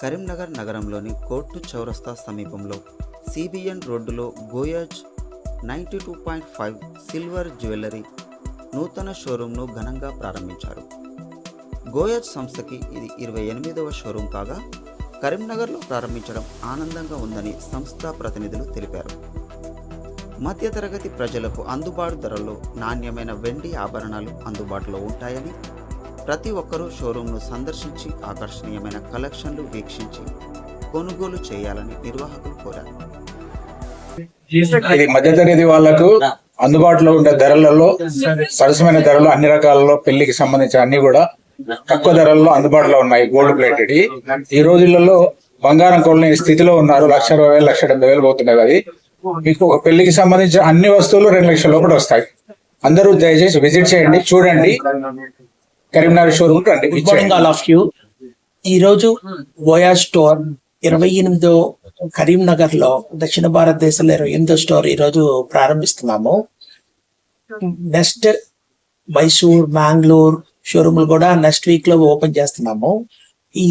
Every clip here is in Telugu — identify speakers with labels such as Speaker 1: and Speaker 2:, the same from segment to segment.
Speaker 1: కరీంనగర్ నగరంలోని కోర్టు చౌరస్తా సమీపంలో సిబిఎన్ రోడ్డులో గోయాజ్ 92.5 సిల్వర్ జ్యువెలరీ నూతన షోరూంను ఘనంగా ప్రారంభించారు. గోయాజ్ సంస్థకి ఇది 28వ షోరూం కాగా కరీంనగర్లో ప్రారంభించడం ఆనందంగా ఉందని సంస్థ ప్రతినిధులు తెలిపారు. మధ్యతరగతి ప్రజలకు అందుబాటు ధరల్లో నాణ్యమైన వెండి ఆభరణాలు అందుబాటులో ఉంటాయని, ప్రతి ఒక్కరూ షోరూంను సందర్శించి ఆకర్షణీయమైన కలెక్షన్లు వీక్షించి కొనుగోలు చేయాలని నిర్వాహకులు కోరారు.
Speaker 2: ఇది మధ్యతరగతి వాళ్లకు అందుబాటులో ఉండే ధరలలో సరసమైన ధరలు అన్ని రకాలలో పెళ్లికి సంబంధించిన అన్ని కూడా తక్కువ ధరల్లో అందుబాటులో ఉన్నాయి. గోల్డ్ ప్లేటెడ్ ఈ రోజులలో బంగారం కొనలేని స్థితిలో ఉన్నారు. 1,60,000 1,70,000 పోతున్నాయి. అది మీకు ఒక పెళ్లికి సంబంధించిన అన్ని వస్తువులు 2 లక్షల లోపల వస్తాయి. అందరూ దయచేసి విజిట్ చేయండి, చూడండి. కరీంనగర్ షోరూమ్ రండి.
Speaker 3: All of you. ఈ రోజు గోయాజ్ స్టోర్ 28వ కరీంనగర్ లో దక్షిణ భారతదేశంలో 28వ స్టోర్ ఈ రోజు ప్రారంభిస్తున్నాము. నెక్స్ట్ మైసూర్, బెంగళూరు షోరూమ్లు కూడా నెక్స్ట్ వీక్ లో ఓపెన్ చేస్తున్నాము. ఈ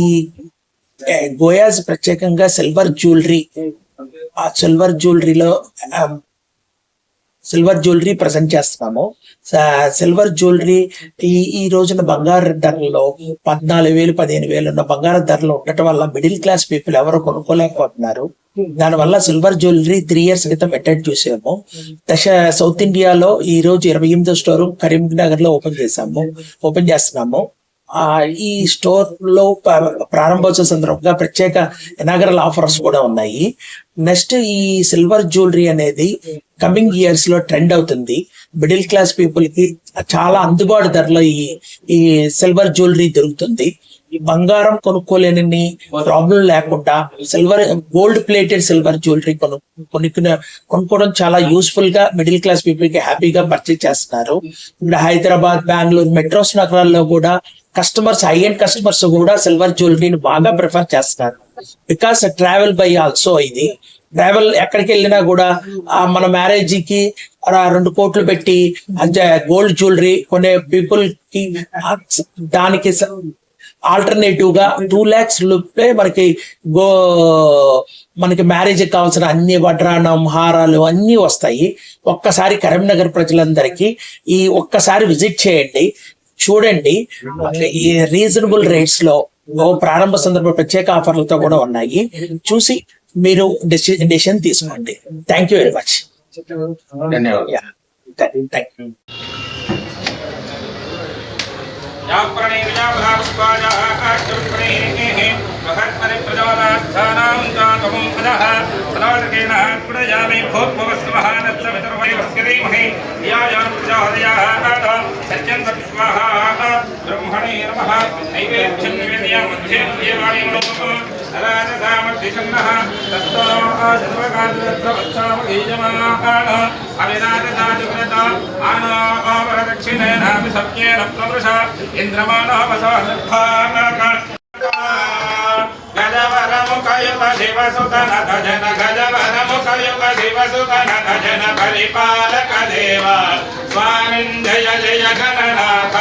Speaker 3: గోయాజ్ ప్రత్యేకంగా సిల్వర్ జ్యువెలరీ, ఆ సిల్వర్ జ్యువెలరీ ప్రజెంట్ చేస్తున్నాము. సిల్వర్ జ్యువెలరీ ఈ రోజున బంగారు ధరల్లో 14,000 15,000 ఉన్న బంగారు ధరలు ఉండటం వల్ల మిడిల్ క్లాస్ పీపుల్ ఎవరు కొనుక్కోలేకపోతున్నారు. దానివల్ల సిల్వర్ జ్యువెలరీ 3 years క్రితం అటెండ్ చూసాము. సౌత్ ఇండియాలో ఈ రోజు 28వ స్టోర్ కరీంనగర్ లో ఓపెన్ చేస్తున్నాము. ఈ స్టోర్ లో ప్రారంభోత్సవ సందర్భంగా ప్రత్యేక ఇనాగరల్ ఆఫర్స్ కూడా ఉన్నాయి. నెక్స్ట్ ఈ సిల్వర్ జ్యువెలరీ అనేది కమింగ్ ఇయర్స్ లో ట్రెండ్ అవుతుంది. మిడిల్ క్లాస్ పీపుల్ కి చాలా అందుబాటు ధరలో ఈ సిల్వర్ జ్యువెలరీ దొరుకుతుంది. ఈ బంగారం కొనుక్కోలేని ప్రాబ్లం లేకుండా గోల్డ్ ప్లేటెడ్ సిల్వర్ జ్యువెలరీ కొనుక్కోవడం చాలా యూస్ఫుల్ గా మిడిల్ క్లాస్ పీపుల్ కి హ్యాపీగా పర్చేజ్ చేస్తున్నారు. ఇప్పుడు హైదరాబాద్, బెంగళూరు మెట్రోస్ నగరాల్లో కూడా కస్టమర్స్, హై ఎండ్ కస్టమర్స్ కూడా సిల్వర్ జ్యువెలరీని బాగా ప్రిఫర్ చేస్తారు. Because travel by also. ఇది ట్రావెల్ ఎక్కడికి వెళ్ళినా కూడా మన మ్యారేజ్ కి 2 కోట్లు పెట్టి గోల్డ్ జ్యువెలరీ కొనే పీపుల్ కి దానికి ఆల్టర్నేటివ్ గా 2 lakhs మనకి మ్యారేజ్ కావాల్సిన అన్ని వడ్రాణం, హారాలు అన్ని వస్తాయి. ఒక్కసారి కరీంనగర్ ప్రజలందరికీ ఒక్కసారి విజిట్ చేయండి, చూడండి. ఈ రీజనబుల్ రేట్స్ లో ప్రారంభ సందర్భ ప్రత్యేక ఆఫర్లతో కూడా ఉన్నాయి. చూసి మీరు డెసిషన్ తీసుకోండి. Thank you very much. ధన్యవాదాలు.
Speaker 4: పరిపాలక దేవ స్వామి జయ జయ గణనాథ.